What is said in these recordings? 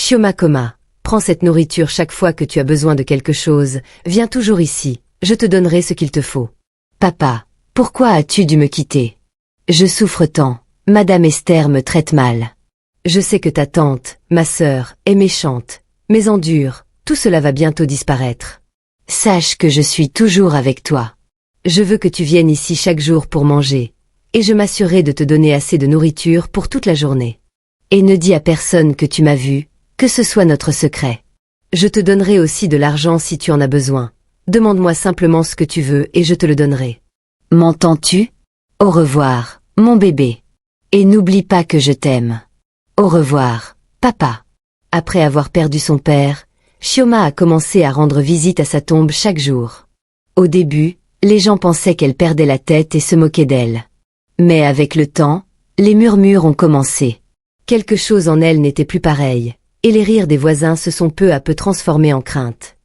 Shioma, prends cette nourriture chaque fois que tu as besoin de quelque chose, viens toujours ici, je te donnerai ce qu'il te faut. Papa, pourquoi as-tu dû me quitter? Je souffre tant, Madame Esther me traite mal. Je sais que ta tante, ma sœur, est méchante, mais endure, tout cela va bientôt disparaître. Sache que je suis toujours avec toi. Je veux que tu viennes ici chaque jour pour manger, et je m'assurerai de te donner assez de nourriture pour toute la journée. Et ne dis à personne que tu m'as vu, que ce soit notre secret. Je te donnerai aussi de l'argent si tu en as besoin. Demande-moi simplement ce que tu veux et je te le donnerai. M'entends-tu? Au revoir, mon bébé. Et n'oublie pas que je t'aime. Au revoir, papa. Après avoir perdu son père, Shioma a commencé à rendre visite à sa tombe chaque jour. Au début, les gens pensaient qu'elle perdait la tête et se moquaient d'elle. Mais avec le temps, les murmures ont commencé. Quelque chose en elle n'était plus pareil, et les rires des voisins se sont peu à peu transformés en crainte.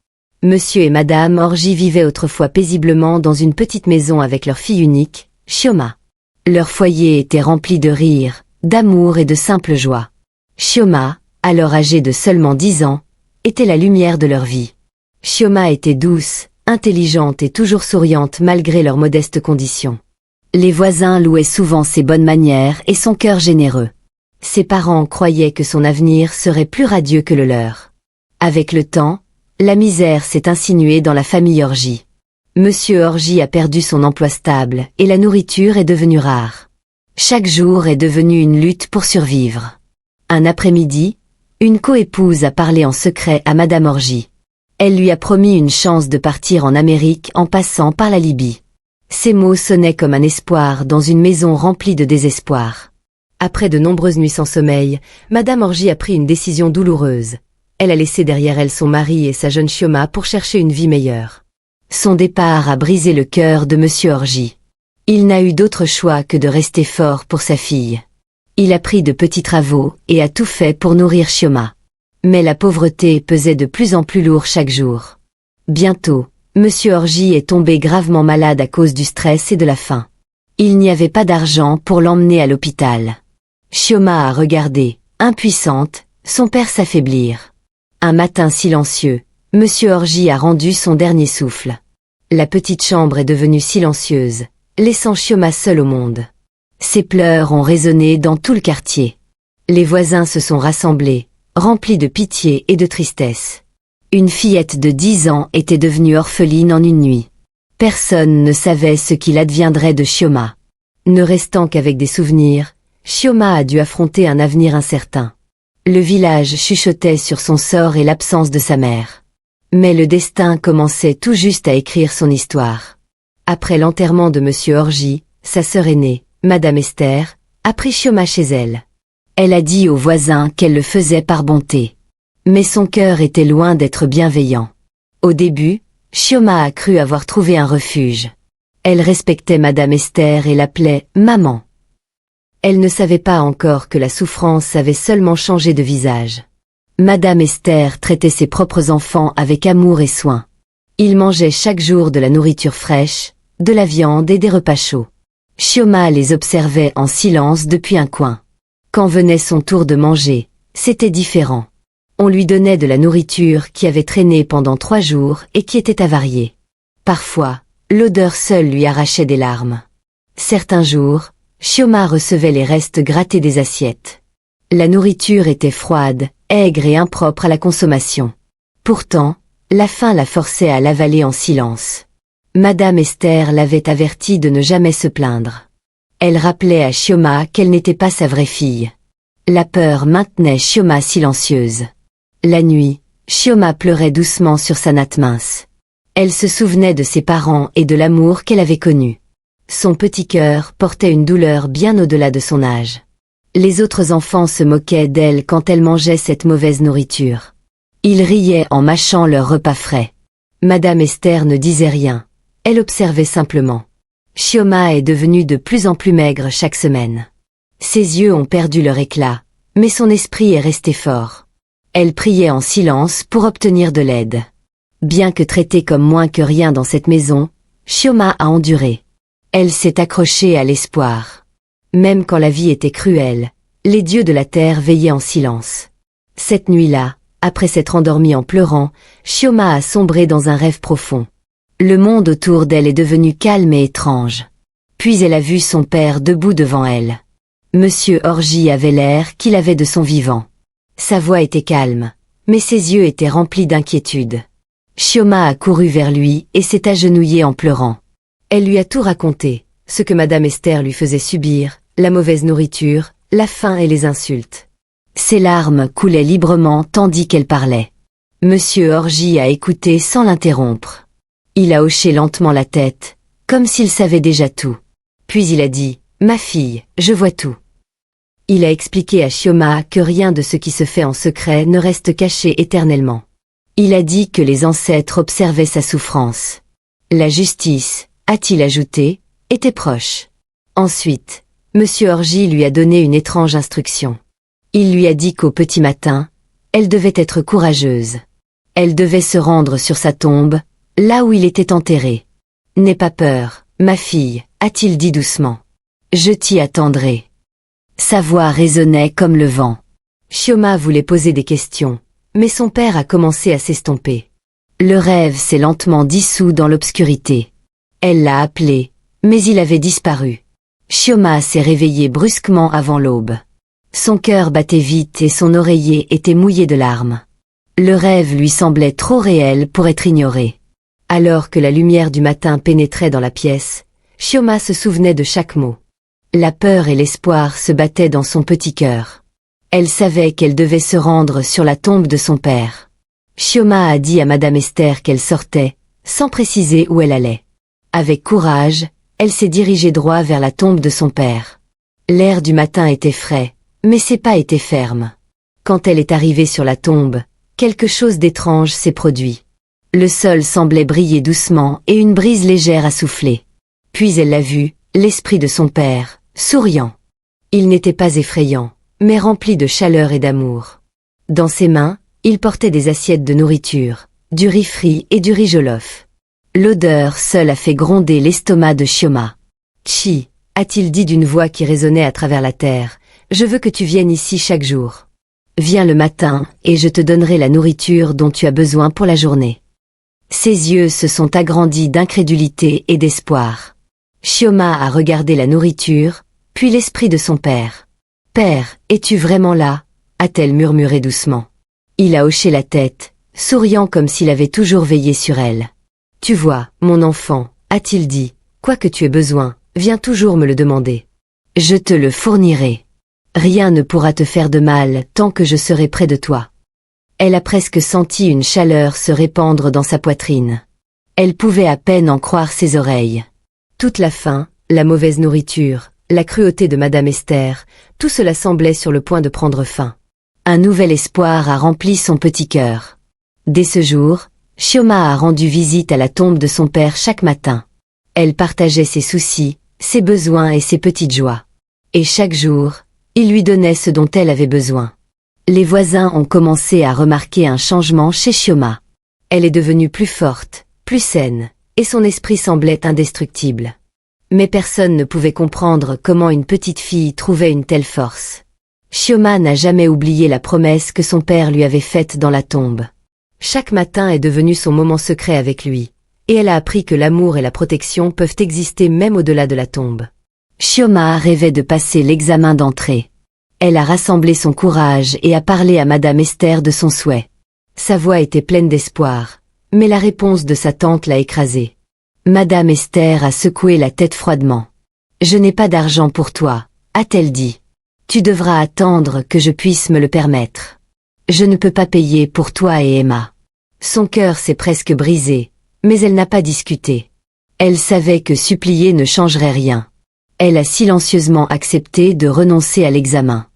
Monsieur et Madame Orji vivaient autrefois paisiblement dans une petite maison avec leur fille unique, Shioma. Leur foyer était rempli de rire, d'amour et de simple joie. Shioma, alors âgée de seulement 10 ans, était la lumière de leur vie. Shioma était douce, intelligente et toujours souriante malgré leurs modestes conditions. Les voisins louaient souvent ses bonnes manières et son cœur généreux. Ses parents croyaient que son avenir serait plus radieux que le leur. Avec le temps, la misère s'est insinuée dans la famille Orji. Monsieur Orji a perdu son emploi stable et la nourriture est devenue rare. Chaque jour est devenu une lutte pour survivre. Un après-midi, une coépouse a parlé en secret à Madame Orji. Elle lui a promis une chance de partir en Amérique en passant par la Libye. Ces mots sonnaient comme un espoir dans une maison remplie de désespoir. Après de nombreuses nuits sans sommeil, Madame Orji a pris une décision douloureuse. Elle a laissé derrière elle son mari et sa jeune Shioma pour chercher une vie meilleure. Son départ a brisé le cœur de Monsieur Orji. Il n'a eu d'autre choix que de rester fort pour sa fille. Il a pris de petits travaux et a tout fait pour nourrir Shioma. Mais la pauvreté pesait de plus en plus lourd chaque jour. Bientôt, Monsieur Orji est tombé gravement malade à cause du stress et de la faim. Il n'y avait pas d'argent pour l'emmener à l'hôpital. Shioma a regardé, impuissante, son père s'affaiblir. Un matin silencieux, Monsieur Orji a rendu son dernier souffle. La petite chambre est devenue silencieuse, laissant Shioma seule au monde. Ses pleurs ont résonné dans tout le quartier. Les voisins se sont rassemblés, remplis de pitié et de tristesse. Une fillette de 10 ans était devenue orpheline en une nuit. Personne ne savait ce qu'il adviendrait de Shioma. Ne restant qu'avec des souvenirs, Shioma a dû affronter un avenir incertain. Le village chuchotait sur son sort et l'absence de sa mère. Mais le destin commençait tout juste à écrire son histoire. Après l'enterrement de Monsieur Orji, sa sœur aînée, Madame Esther, a pris Shioma chez elle. Elle a dit aux voisins qu'elle le faisait par bonté. Mais son cœur était loin d'être bienveillant. Au début, Shioma a cru avoir trouvé un refuge. Elle respectait Madame Esther et l'appelait « maman ». Elle ne savait pas encore que la souffrance avait seulement changé de visage. Madame Esther traitait ses propres enfants avec amour et soin. Ils mangeaient chaque jour de la nourriture fraîche, de la viande et des repas chauds. Shioma les observait en silence depuis un coin. Quand venait son tour de manger, c'était différent. On lui donnait de la nourriture qui avait traîné pendant 3 jours et qui était avariée. Parfois, l'odeur seule lui arrachait des larmes. Certains jours, Shioma recevait les restes grattés des assiettes. La nourriture était froide, aigre et impropre à la consommation. Pourtant, la faim la forçait à l'avaler en silence. Madame Esther l'avait avertie de ne jamais se plaindre. Elle rappelait à Shioma qu'elle n'était pas sa vraie fille. La peur maintenait Shioma silencieuse. La nuit, Shioma pleurait doucement sur sa natte mince. Elle se souvenait de ses parents et de l'amour qu'elle avait connu. Son petit cœur portait une douleur bien au-delà de son âge. Les autres enfants se moquaient d'elle quand elle mangeait cette mauvaise nourriture. Ils riaient en mâchant leur repas frais. Madame Esther ne disait rien. Elle observait simplement. Shioma est devenue de plus en plus maigre chaque semaine. Ses yeux ont perdu leur éclat, mais son esprit est resté fort. Elle priait en silence pour obtenir de l'aide. Bien que traitée comme moins que rien dans cette maison, Shioma a enduré. Elle s'est accrochée à l'espoir. Même quand la vie était cruelle, les dieux de la terre veillaient en silence. Cette nuit-là, après s'être endormie en pleurant, Chioma a sombré dans un rêve profond. Le monde autour d'elle est devenu calme et étrange. Puis elle a vu son père debout devant elle. Monsieur Orji avait l'air qu'il avait de son vivant. Sa voix était calme, mais ses yeux étaient remplis d'inquiétude. Chioma a couru vers lui et s'est agenouillée en pleurant. Elle lui a tout raconté, ce que Madame Esther lui faisait subir, la mauvaise nourriture, la faim et les insultes. Ses larmes coulaient librement tandis qu'elle parlait. Monsieur Orji a écouté sans l'interrompre. Il a hoché lentement la tête, comme s'il savait déjà tout. Puis il a dit, « Ma fille, je vois tout. » Il a expliqué à Chioma que rien de ce qui se fait en secret ne reste caché éternellement. Il a dit que les ancêtres observaient sa souffrance. La justice, a-t-il ajouté, était proche. Ensuite, Monsieur Orji lui a donné une étrange instruction. Il lui a dit qu'au petit matin, elle devait être courageuse. Elle devait se rendre sur sa tombe, là où il était enterré. « N'aie pas peur, ma fille, a-t-il dit doucement. Je t'y attendrai. » Sa voix résonnait comme le vent. Chioma voulait poser des questions, mais son père a commencé à s'estomper. Le rêve s'est lentement dissous dans l'obscurité. Elle l'a appelé, mais il avait disparu. Chioma s'est réveillée brusquement avant l'aube. Son cœur battait vite et son oreiller était mouillé de larmes. Le rêve lui semblait trop réel pour être ignoré. Alors que la lumière du matin pénétrait dans la pièce, Chioma se souvenait de chaque mot. La peur et l'espoir se battaient dans son petit cœur. Elle savait qu'elle devait se rendre sur la tombe de son père. Chioma a dit à Madame Esther qu'elle sortait, sans préciser où elle allait. Avec courage, elle s'est dirigée droit vers la tombe de son père. L'air du matin était frais, mais ses pas étaient fermes. Quand elle est arrivée sur la tombe, quelque chose d'étrange s'est produit. Le sol semblait briller doucement et une brise légère a soufflé. Puis elle l'a vu, l'esprit de son père, souriant. Il n'était pas effrayant, mais rempli de chaleur et d'amour. Dans ses mains, il portait des assiettes de nourriture, du riz frit et du riz jollof. L'odeur seule a fait gronder l'estomac de Chioma. « Chi » a-t-il dit d'une voix qui résonnait à travers la terre, « Je veux que tu viennes ici chaque jour. Viens le matin et je te donnerai la nourriture dont tu as besoin pour la journée. » Ses yeux se sont agrandis d'incrédulité et d'espoir. Chioma a regardé la nourriture, puis l'esprit de son père. « Père, es-tu vraiment là ?» a-t-elle murmuré doucement. Il a hoché la tête, souriant comme s'il avait toujours veillé sur elle. « Tu vois, mon enfant, a-t-il dit, quoi que tu aies besoin, viens toujours me le demander. Je te le fournirai. Rien ne pourra te faire de mal tant que je serai près de toi. » Elle a presque senti une chaleur se répandre dans sa poitrine. Elle pouvait à peine en croire ses oreilles. Toute la faim, la mauvaise nourriture, la cruauté de Madame Esther, tout cela semblait sur le point de prendre fin. Un nouvel espoir a rempli son petit cœur. Dès ce jour, Chioma a rendu visite à la tombe de son père chaque matin. Elle partageait ses soucis, ses besoins et ses petites joies. Et chaque jour, il lui donnait ce dont elle avait besoin. Les voisins ont commencé à remarquer un changement chez Chioma. Elle est devenue plus forte, plus saine, et son esprit semblait indestructible. Mais personne ne pouvait comprendre comment une petite fille trouvait une telle force. Chioma n'a jamais oublié la promesse que son père lui avait faite dans la tombe. Chaque matin est devenu son moment secret avec lui, et elle a appris que l'amour et la protection peuvent exister même au-delà de la tombe. Chioma rêvait de passer l'examen d'entrée. Elle a rassemblé son courage et a parlé à Madame Esther de son souhait. Sa voix était pleine d'espoir, mais la réponse de sa tante l'a écrasée. Madame Esther a secoué la tête froidement. « Je n'ai pas d'argent pour toi, a-t-elle dit. Tu devras attendre que je puisse me le permettre. Je ne peux pas payer pour toi et Emma. » Son cœur s'est presque brisé, mais elle n'a pas discuté. Elle savait que supplier ne changerait rien. Elle a silencieusement accepté de renoncer à l'examen.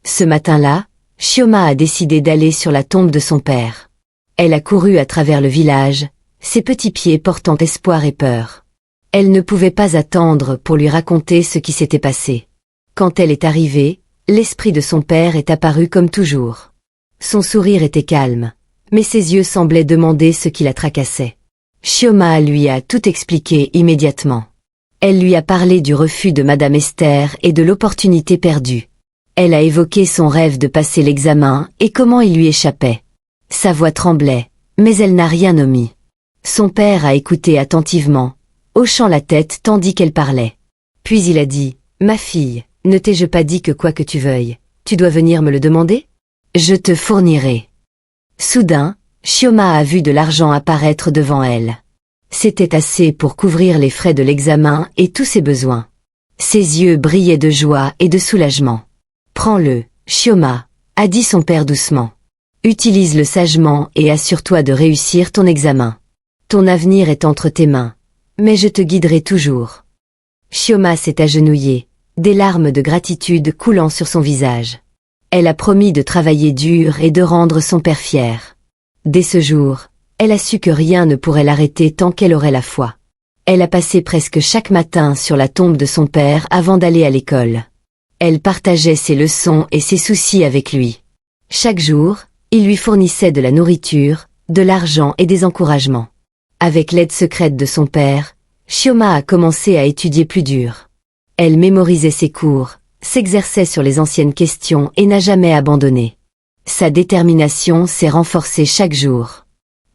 Ce matin-là, Chioma a décidé d'aller sur la tombe de son père. Elle a couru à travers le village, ses petits pieds portant espoir et peur. Elle ne pouvait pas attendre pour lui raconter ce qui s'était passé. Quand elle est arrivée, l'esprit de son père est apparu comme toujours. Son sourire était calme, mais ses yeux semblaient demander ce qui la tracassait. Chioma lui a tout expliqué immédiatement. Elle lui a parlé du refus de Madame Esther et de l'opportunité perdue. Elle a évoqué son rêve de passer l'examen et comment il lui échappait. Sa voix tremblait, mais elle n'a rien omis. Son père a écouté attentivement, hochant la tête tandis qu'elle parlait. Puis il a dit, « Ma fille, ne t'ai-je pas dit que quoi que tu veuilles, tu dois venir me le demander? Je te fournirai. » Soudain, Chioma a vu de l'argent apparaître devant elle. C'était assez pour couvrir les frais de l'examen et tous ses besoins. Ses yeux brillaient de joie et de soulagement. « Prends-le, Chioma, » a dit son père doucement. « Utilise-le sagement et assure-toi de réussir ton examen. Ton avenir est entre tes mains, mais je te guiderai toujours. » Chioma s'est agenouillée, des larmes de gratitude coulant sur son visage. Elle a promis de travailler dur et de rendre son père fier. Dès ce jour, elle a su que rien ne pourrait l'arrêter tant qu'elle aurait la foi. Elle a passé presque chaque matin sur la tombe de son père avant d'aller à l'école. Elle partageait ses leçons et ses soucis avec lui. Chaque jour, il lui fournissait de la nourriture, de l'argent et des encouragements. Avec l'aide secrète de son père, Chioma a commencé à étudier plus dur. Elle mémorisait ses cours, s'exerçait sur les anciennes questions et n'a jamais abandonné. Sa détermination s'est renforcée chaque jour.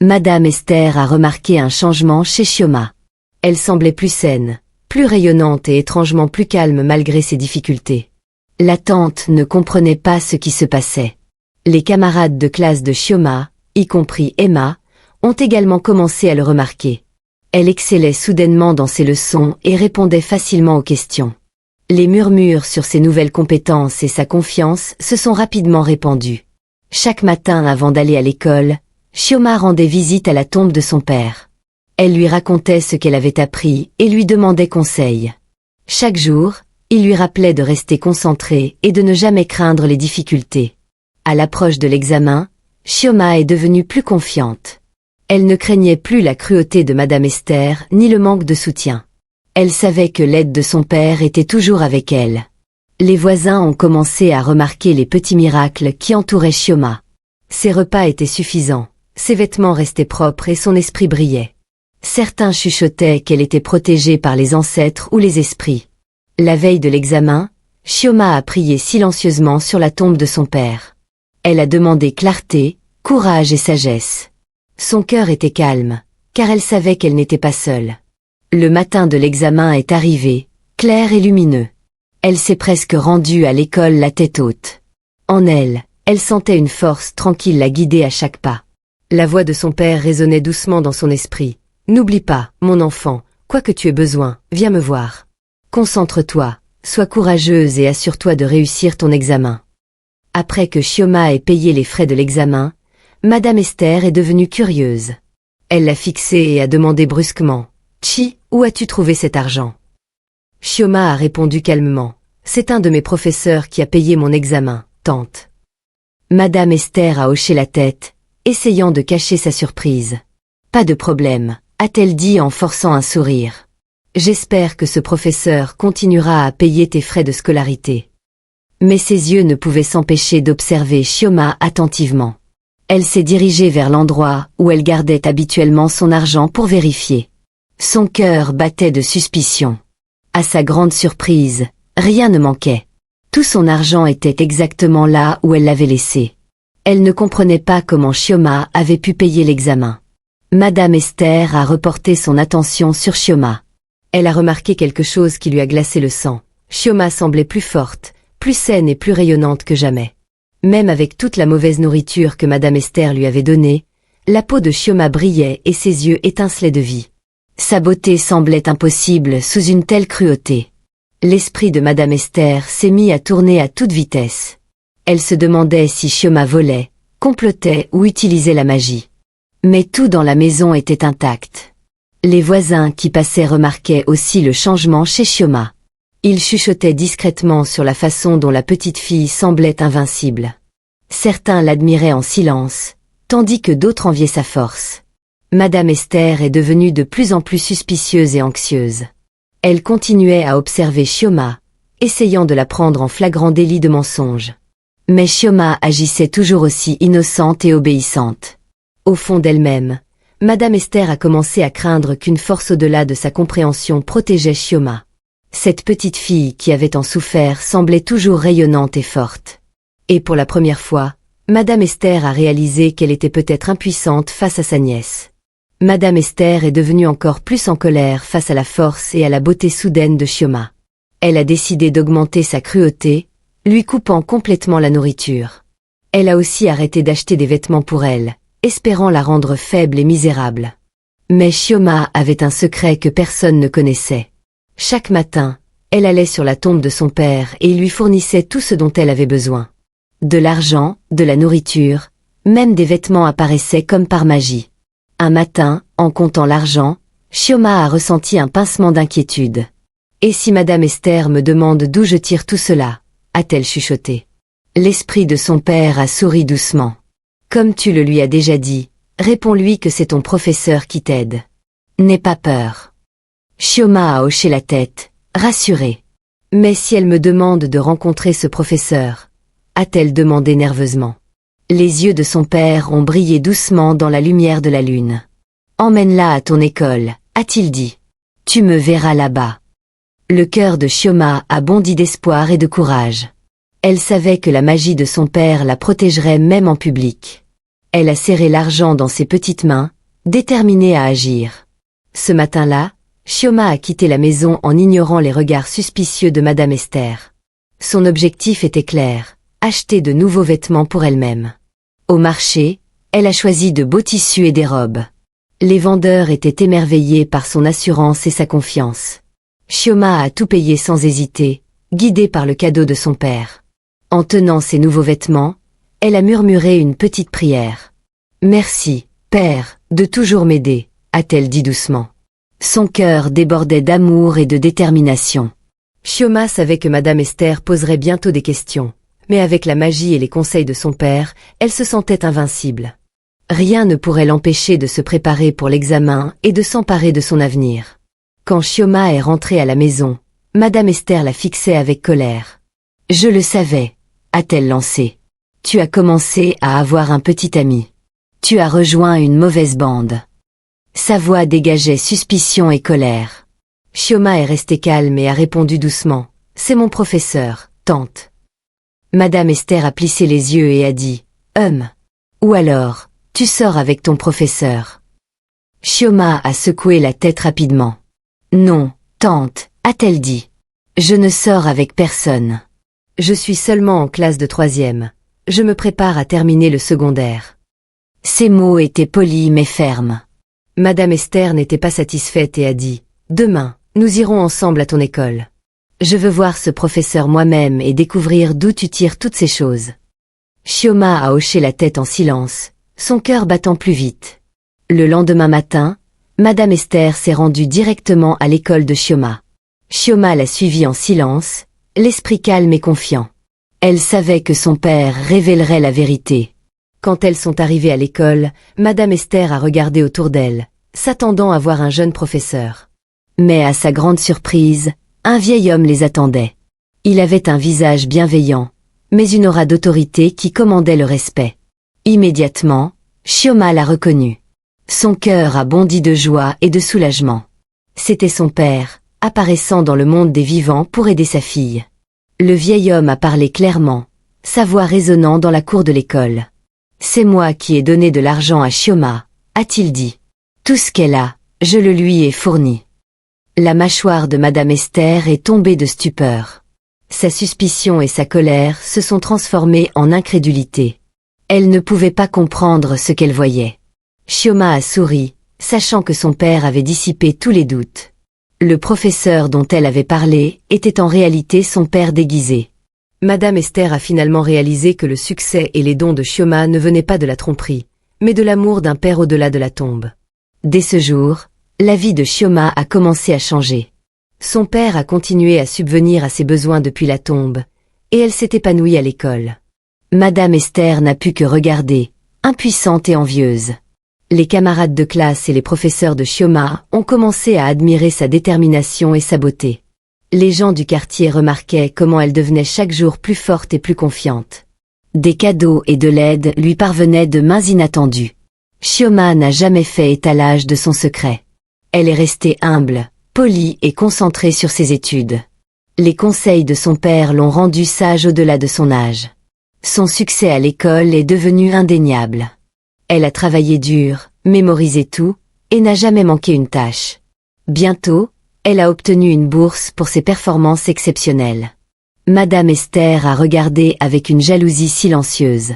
Madame Esther a remarqué un changement chez Chioma. Elle semblait plus saine, plus rayonnante et étrangement plus calme malgré ses difficultés. La tante ne comprenait pas ce qui se passait. Les camarades de classe de Chioma, y compris Emma, ont également commencé à le remarquer. Elle excellait soudainement dans ses leçons et répondait facilement aux questions. Les murmures sur ses nouvelles compétences et sa confiance se sont rapidement répandus. Chaque matin avant d'aller à l'école, Chioma rendait visite à la tombe de son père. Elle lui racontait ce qu'elle avait appris et lui demandait conseil. Chaque jour, il lui rappelait de rester concentrée et de ne jamais craindre les difficultés. À l'approche de l'examen, Chioma est devenue plus confiante. Elle ne craignait plus la cruauté de Madame Esther ni le manque de soutien. Elle savait que l'aide de son père était toujours avec elle. Les voisins ont commencé à remarquer les petits miracles qui entouraient Chioma. Ses repas étaient suffisants, ses vêtements restaient propres et son esprit brillait. Certains chuchotaient qu'elle était protégée par les ancêtres ou les esprits. La veille de l'examen, Chioma a prié silencieusement sur la tombe de son père. Elle a demandé clarté, courage et sagesse. Son cœur était calme, car elle savait qu'elle n'était pas seule. Le matin de l'examen est arrivé, clair et lumineux. Elle s'est presque rendue à l'école la tête haute. En elle, elle sentait une force tranquille la guider à chaque pas. La voix de son père résonnait doucement dans son esprit. « N'oublie pas, mon enfant, quoi que tu aies besoin, viens me voir. Concentre-toi, sois courageuse et assure-toi de réussir ton examen. » Après que Chioma ait payé les frais de l'examen, Madame Esther est devenue curieuse. Elle l'a fixé et a demandé brusquement, « Chi, où as-tu trouvé cet argent ?» Chioma a répondu calmement, « C'est un de mes professeurs qui a payé mon examen, tante. » Madame Esther a hoché la tête, essayant de cacher sa surprise. « Pas de problème, » a-t-elle dit en forçant un sourire. « J'espère que ce professeur continuera à payer tes frais de scolarité. » Mais ses yeux ne pouvaient s'empêcher d'observer Chioma attentivement. Elle s'est dirigée vers l'endroit où elle gardait habituellement son argent pour vérifier. Son cœur battait de suspicion. À sa grande surprise, rien ne manquait. Tout son argent était exactement là où elle l'avait laissé. Elle ne comprenait pas comment Chioma avait pu payer l'examen. Madame Esther a reporté son attention sur Chioma. Elle a remarqué quelque chose qui lui a glacé le sang. Chioma semblait plus forte, plus saine et plus rayonnante que jamais. Même avec toute la mauvaise nourriture que Madame Esther lui avait donnée, la peau de Chioma brillait et ses yeux étincelaient de vie. Sa beauté semblait impossible sous une telle cruauté. L'esprit de Madame Esther s'est mis à tourner à toute vitesse. Elle se demandait si Chioma volait, complotait ou utilisait la magie. Mais tout dans la maison était intact. Les voisins qui passaient remarquaient aussi le changement chez Chioma. Ils chuchotaient discrètement sur la façon dont la petite fille semblait invincible. Certains l'admiraient en silence, tandis que d'autres enviaient sa force. Madame Esther est devenue de plus en plus suspicieuse et anxieuse. Elle continuait à observer Chioma, essayant de la prendre en flagrant délit de mensonge. Mais Chioma agissait toujours aussi innocente et obéissante. Au fond d'elle-même, Madame Esther a commencé à craindre qu'une force au-delà de sa compréhension protégeait Chioma. Cette petite fille qui avait tant souffert semblait toujours rayonnante et forte. Et pour la première fois, Madame Esther a réalisé qu'elle était peut-être impuissante face à sa nièce. Madame Esther est devenue encore plus en colère face à la force et à la beauté soudaine de Chioma. Elle a décidé d'augmenter sa cruauté, lui coupant complètement la nourriture. Elle a aussi arrêté d'acheter des vêtements pour elle, espérant la rendre faible et misérable. Mais Chioma avait un secret que personne ne connaissait. Chaque matin, elle allait sur la tombe de son père et il lui fournissait tout ce dont elle avait besoin. De l'argent, de la nourriture, même des vêtements apparaissaient comme par magie. Un matin, en comptant l'argent, Chioma a ressenti un pincement d'inquiétude. « Et si Madame Esther me demande d'où je tire tout cela ?» a-t-elle chuchoté. L'esprit de son père a souri doucement. « Comme tu le lui as déjà dit, réponds-lui que c'est ton professeur qui t'aide. N'aie pas peur. » Chioma a hoché la tête, rassurée. « Mais si elle me demande de rencontrer ce professeur ?» a-t-elle demandé nerveusement. Les yeux de son père ont brillé doucement dans la lumière de la lune. « Emmène-la à ton école, a-t-il dit. Tu me verras là-bas. » Le cœur de Chioma a bondi d'espoir et de courage. Elle savait que la magie de son père la protégerait même en public. Elle a serré l'argent dans ses petites mains, déterminée à agir. Ce matin-là, Chioma a quitté la maison en ignorant les regards suspicieux de Madame Esther. Son objectif était clair. Acheter de nouveaux vêtements pour elle-même. Au marché, elle a choisi de beaux tissus et des robes. Les vendeurs étaient émerveillés par son assurance et sa confiance. Chioma a tout payé sans hésiter, guidée par le cadeau de son père. En tenant ses nouveaux vêtements, elle a murmuré une petite prière. « Merci, Père, de toujours m'aider », a-t-elle dit doucement. Son cœur débordait d'amour et de détermination. Chioma savait que Madame Esther poserait bientôt des questions. Mais avec la magie et les conseils de son père, elle se sentait invincible. Rien ne pourrait l'empêcher de se préparer pour l'examen et de s'emparer de son avenir. Quand Chioma est rentrée à la maison, Madame Esther la fixait avec colère. « Je le savais, » a-t-elle lancé. « Tu as commencé à avoir un petit ami. Tu as rejoint une mauvaise bande. » Sa voix dégageait suspicion et colère. Chioma est restée calme et a répondu doucement. « C'est mon professeur, tante. » Madame Esther a plissé les yeux et a dit « Ou alors, tu sors avec ton professeur. » Chioma a secoué la tête rapidement. « Non, tante, a-t-elle dit. Je ne sors avec personne. Je suis seulement en classe de 3e. Je me prépare à terminer le secondaire. » Ces mots étaient polis mais fermes. Madame Esther n'était pas satisfaite et a dit « Demain, nous irons ensemble à ton école. Je veux voir ce professeur moi-même et découvrir d'où tu tires toutes ces choses. » Chioma a hoché la tête en silence, son cœur battant plus vite. Le lendemain matin, Madame Esther s'est rendue directement à l'école de Chioma. Chioma l'a suivie en silence, l'esprit calme et confiant. Elle savait que son père révélerait la vérité. Quand elles sont arrivées à l'école, Madame Esther a regardé autour d'elle, s'attendant à voir un jeune professeur. Mais à sa grande surprise, un vieil homme les attendait. Il avait un visage bienveillant, mais une aura d'autorité qui commandait le respect. Immédiatement, Chioma l'a reconnu. Son cœur a bondi de joie et de soulagement. C'était son père, apparaissant dans le monde des vivants pour aider sa fille. Le vieil homme a parlé clairement, sa voix résonnant dans la cour de l'école. « C'est moi qui ai donné de l'argent à Chioma », a-t-il dit. « Tout ce qu'elle a, je le lui ai fourni. » La mâchoire de Madame Esther est tombée de stupeur. Sa suspicion et sa colère se sont transformées en incrédulité. Elle ne pouvait pas comprendre ce qu'elle voyait. Chioma a souri, sachant que son père avait dissipé tous les doutes. Le professeur dont elle avait parlé était en réalité son père déguisé. Madame Esther a finalement réalisé que le succès et les dons de Chioma ne venaient pas de la tromperie, mais de l'amour d'un père au-delà de la tombe. Dès ce jour, la vie de Chioma a commencé à changer. Son père a continué à subvenir à ses besoins depuis la tombe, et elle s'est épanouie à l'école. Madame Esther n'a pu que regarder, impuissante et envieuse. Les camarades de classe et les professeurs de Chioma ont commencé à admirer sa détermination et sa beauté. Les gens du quartier remarquaient comment elle devenait chaque jour plus forte et plus confiante. Des cadeaux et de l'aide lui parvenaient de mains inattendues. Chioma n'a jamais fait étalage de son secret. Elle est restée humble, poli et concentré sur ses études. Les conseils de son père l'ont rendu sage au-delà de son âge. Son succès à l'école est devenu indéniable. Elle a travaillé dur, mémorisé tout, et n'a jamais manqué une tâche. Bientôt, elle a obtenu une bourse pour ses performances exceptionnelles. Madame Esther a regardé avec une jalousie silencieuse.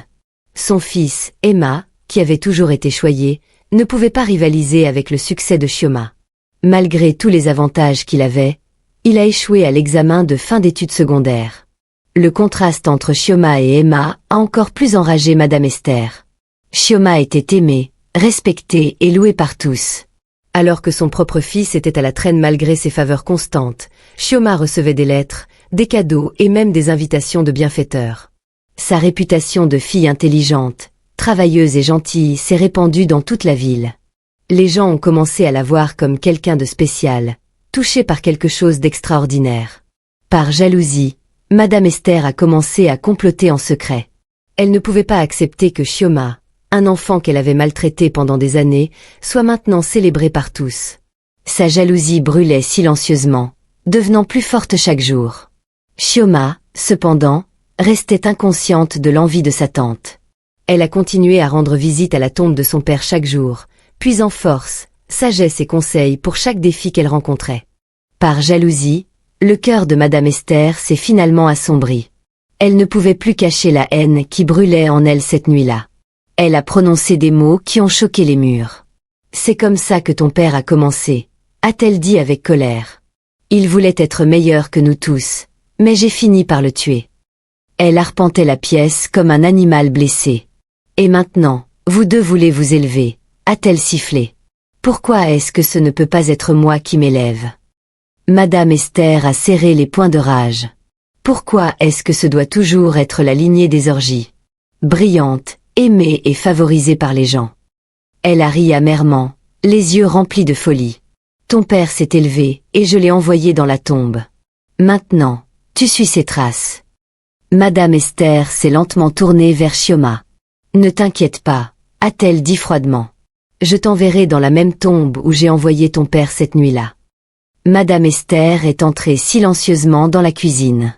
Son fils, Emma, qui avait toujours été choyé, ne pouvait pas rivaliser avec le succès de Chioma. Malgré tous les avantages qu'il avait, il a échoué à l'examen de fin d'études secondaires. Le contraste entre Chioma et Emma a encore plus enragé Madame Esther. Chioma était aimée, respectée et louée par tous. Alors que son propre fils était à la traîne malgré ses faveurs constantes, Chioma recevait des lettres, des cadeaux et même des invitations de bienfaiteurs. Sa réputation de fille intelligente, travailleuse et gentille s'est répandue dans toute la ville. Les gens ont commencé à la voir comme quelqu'un de spécial, touché par quelque chose d'extraordinaire. Par jalousie, Madame Esther a commencé à comploter en secret. Elle ne pouvait pas accepter que Chioma, un enfant qu'elle avait maltraité pendant des années, soit maintenant célébré par tous. Sa jalousie brûlait silencieusement, devenant plus forte chaque jour. Chioma, cependant, restait inconsciente de l'envie de sa tante. Elle a continué à rendre visite à la tombe de son père chaque jour, puisant force, sagesse et conseils pour chaque défi qu'elle rencontrait. Par jalousie, le cœur de Madame Esther s'est finalement assombri. Elle ne pouvait plus cacher la haine qui brûlait en elle cette nuit-là. Elle a prononcé des mots qui ont choqué les murs. « C'est comme ça que ton père a commencé », a-t-elle dit avec colère. « Il voulait être meilleur que nous tous, mais j'ai fini par le tuer. » Elle arpentait la pièce comme un animal blessé. « Et maintenant, vous deux voulez vous élever », a-t-elle sifflé. « Pourquoi est-ce que ce ne peut pas être moi qui m'élève ?» Madame Esther a serré les poings de rage. Pourquoi est-ce que ce doit toujours être la lignée des orgies? Brillante, aimée et favorisée par les gens. Elle a ri amèrement, les yeux remplis de folie. Ton père s'est élevé, et je l'ai envoyé dans la tombe. Maintenant, tu suis ses traces. Madame Esther s'est lentement tournée vers Chioma. Ne t'inquiète pas, a-t-elle dit froidement. Je t'enverrai dans la même tombe où j'ai envoyé ton père cette nuit-là. Madame Esther est entrée silencieusement dans la cuisine.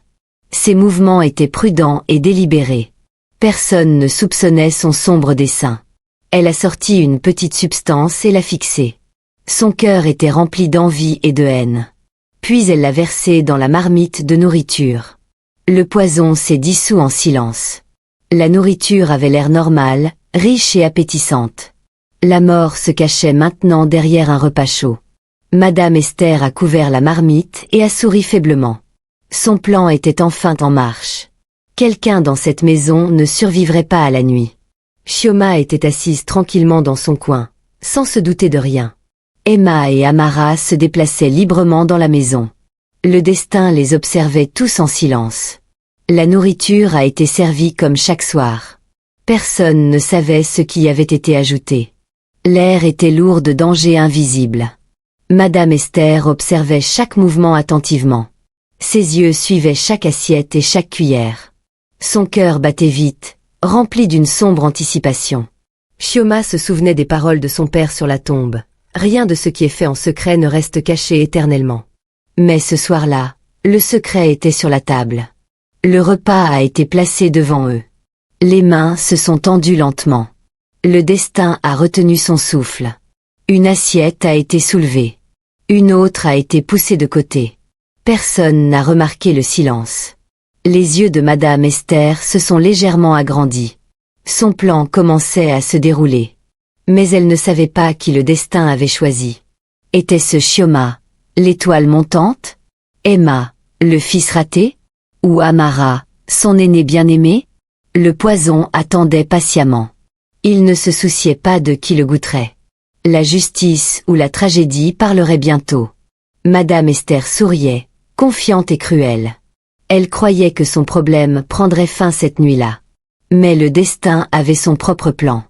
Ses mouvements étaient prudents et délibérés. Personne ne soupçonnait son sombre dessein. Elle a sorti une petite substance et l'a fixée. Son cœur était rempli d'envie et de haine. Puis elle l'a versé dans la marmite de nourriture. Le poison s'est dissous en silence. La nourriture avait l'air normale, riche et appétissante. La mort se cachait maintenant derrière un repas chaud. Madame Esther a couvert la marmite et a souri faiblement. Son plan était enfin en marche. Quelqu'un dans cette maison ne survivrait pas à la nuit. Chioma était assise tranquillement dans son coin, sans se douter de rien. Emma et Amara se déplaçaient librement dans la maison. Le destin les observait tous en silence. La nourriture a été servie comme chaque soir. Personne ne savait ce qui y avait été ajouté. L'air était lourd de dangers invisibles. Madame Esther observait chaque mouvement attentivement. Ses yeux suivaient chaque assiette et chaque cuillère. Son cœur battait vite, rempli d'une sombre anticipation. Chioma se souvenait des paroles de son père sur la tombe. Rien de ce qui est fait en secret ne reste caché éternellement. Mais ce soir-là, le secret était sur la table. Le repas a été placé devant eux. Les mains se sont tendues lentement. Le destin a retenu son souffle. Une assiette a été soulevée. Une autre a été poussée de côté. Personne n'a remarqué le silence. Les yeux de Madame Esther se sont légèrement agrandis. Son plan commençait à se dérouler. Mais elle ne savait pas qui le destin avait choisi. Était-ce Chioma, l'étoile montante? Emma, le fils raté? Ou Amara, son aîné bien-aimé? Le poison attendait patiemment. Il ne se souciait pas de qui le goûterait. La justice ou la tragédie parlerait bientôt. Madame Esther souriait, confiante et cruelle. Elle croyait que son problème prendrait fin cette nuit-là. Mais le destin avait son propre plan.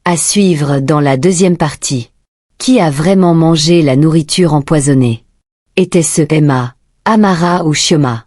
À suivre dans la deuxième partie. Qui a vraiment mangé la nourriture empoisonnée? Était-ce Emma, Amara ou Chioma?